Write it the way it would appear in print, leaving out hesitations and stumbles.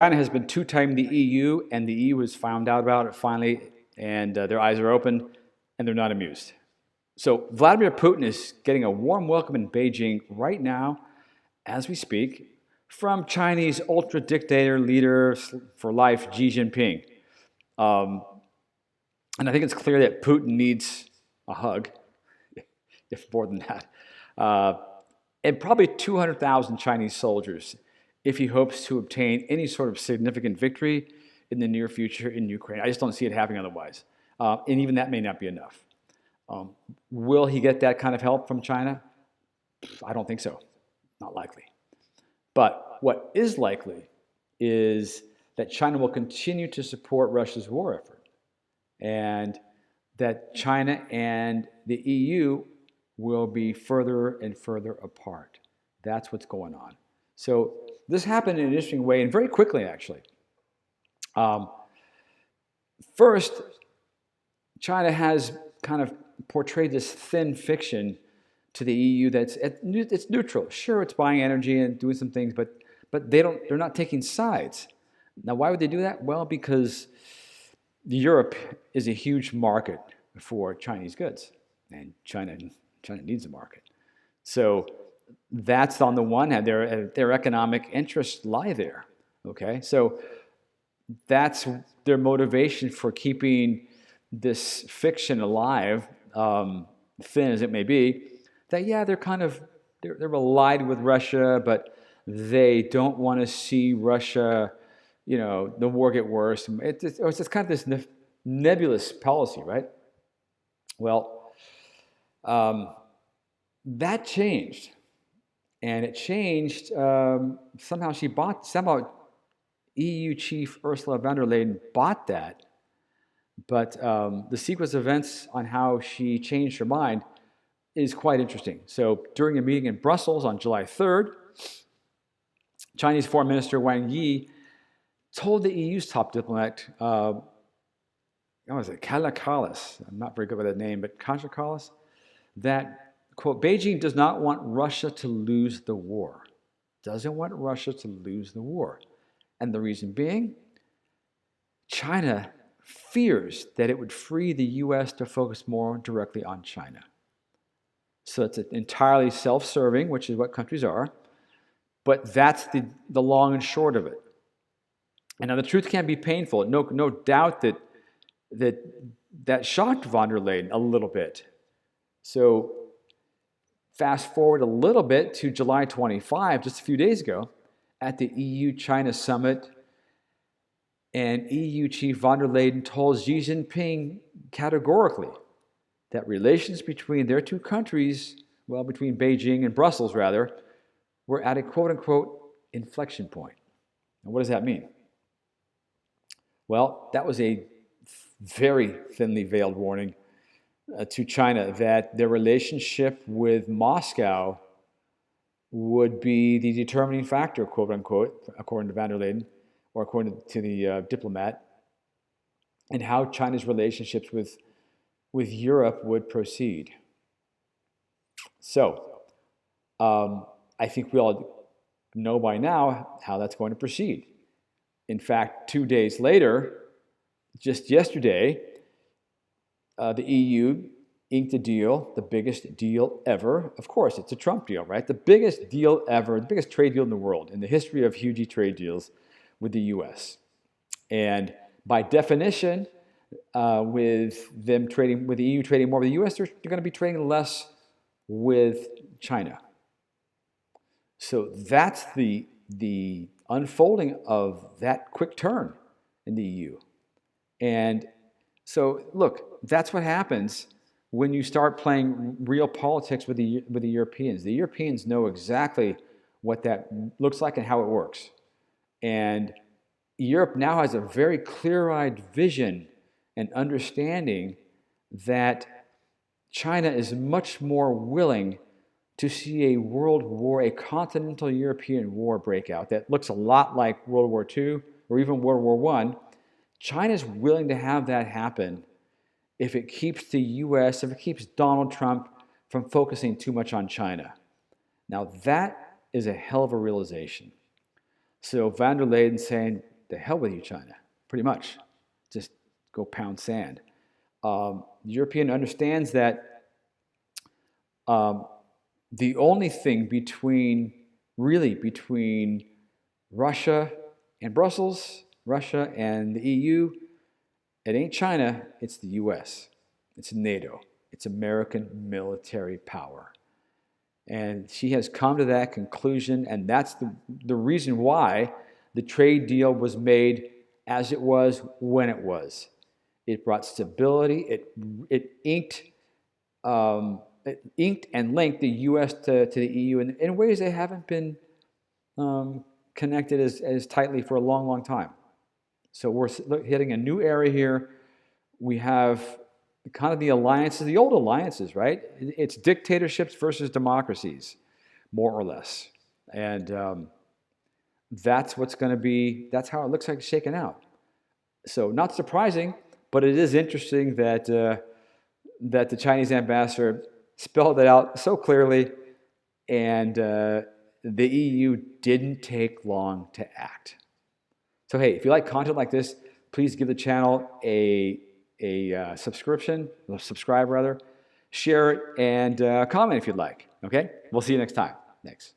China has been two-timing the EU, and the EU has found out about it finally, and their eyes are open, and they're not amused. So Vladimir Putin is getting a warm welcome in Beijing right now, as we speak, from Chinese ultra dictator leader for life Xi Jinping. Um, and I think it's clear that Putin needs a hug, if more than that, uh, and probably 200,000 Chinese soldiers if he hopes to obtain any sort of significant victory in the near future in Ukraine. I just don't see it happening otherwise. And even that may not be enough. Um, will he get that kind of help from China? I don't think so. Not likely. But what is likely is that China will continue to support Russia's war effort, and that China and the EU will be further and further apart. That's what's going on. So this happened in an interesting way, and very quickly, actually. Um, First, China has kind of portrayed this thin fiction to the EU that's it's neutral. Sure, it's buying energy and doing some things, but they're not taking sides. Now, why would they do that? Well, because Europe is a huge market for Chinese goods, and China needs a market. So that's on the one hand, their economic interests lie there. Okay, so that's their motivation for keeping this fiction alive, thin as it may be. That yeah, they're allied with Russia, but they don't want to see Russia, the war get worse. It's just kind of this nebulous policy, right? Well, um, that changed, and it changed. Somehow EU chief Ursula von der Leyen bought that, but the sequence of events on how she changed her mind is quite interesting. So during a meeting in Brussels on July 3rd, Chinese Foreign Minister Wang Yi told the EU's top diplomat, Kalakalis, I'm not very good with that name, but Kalakalis, that, quote, Beijing does not want Russia to lose the war. Doesn't want Russia to lose the war. And the reason being, China fears that it would free the US to focus more directly on China. So it's entirely self-serving, which is what countries are, but that's the long and short of it. And now the truth can be painful. No doubt that shocked von der Leyen a little bit. So fast forward a little bit to July 25, just a few days ago, at the EU-China summit, and EU chief von der Leyen told Xi Jinping categorically that relations between their two countries, well, between Beijing and Brussels rather, were at a quote-unquote inflection point. And what does that mean? Well, that was a very thinly veiled warning to China that their relationship with Moscow would be the determining factor, quote unquote, according to von der Leyen, or according to the diplomat, and how China's relationships with Europe would proceed. So, I think we all know by now how that's going to proceed. In fact, 2 days later, just yesterday, the EU inked a deal, the biggest deal ever. Of course, it's a Trump deal, right? The biggest deal ever, the biggest trade deal in the world, in the history of huge trade deals with the US. And by definition, with the EU trading more with the US, they're going to be trading less with China. So that's the unfolding of that quick turn in the EU. And so, look, that's what happens when you start playing real politics with the Europeans. The Europeans know exactly what that looks like and how it works. And Europe now has a very clear-eyed vision and understanding that China is much more willing to see a world war, a continental European war break out that looks a lot like World War II or even World War I. China's willing to have that happen if it keeps the US, if it keeps Donald Trump from focusing too much on China. Now that is a hell of a realization. So van der Leyen saying, the hell with you, China, pretty much. Just go pound sand. The European understands that the only thing between Russia and Brussels, Russia and the EU, it ain't China, it's the US. It's NATO. It's American military power. And she has come to that conclusion, and that's the reason why the trade deal was made as it was when it was. It brought stability. It inked and linked the U.S. to the EU in ways they haven't been connected as tightly for a long, long time. So we're hitting a new era here. We have kind of the alliances, the old alliances, right? It's dictatorships versus democracies, more or less. And that's what's going to be, that's how it looks like it's shaken out. So not surprising, but it is interesting that, that the Chinese ambassador spelled it out so clearly, and the EU didn't take long to act. So hey, if you like content like this, please give the channel a subscribe rather, share it, and comment if you'd like. Okay? We'll see you next time. Thanks.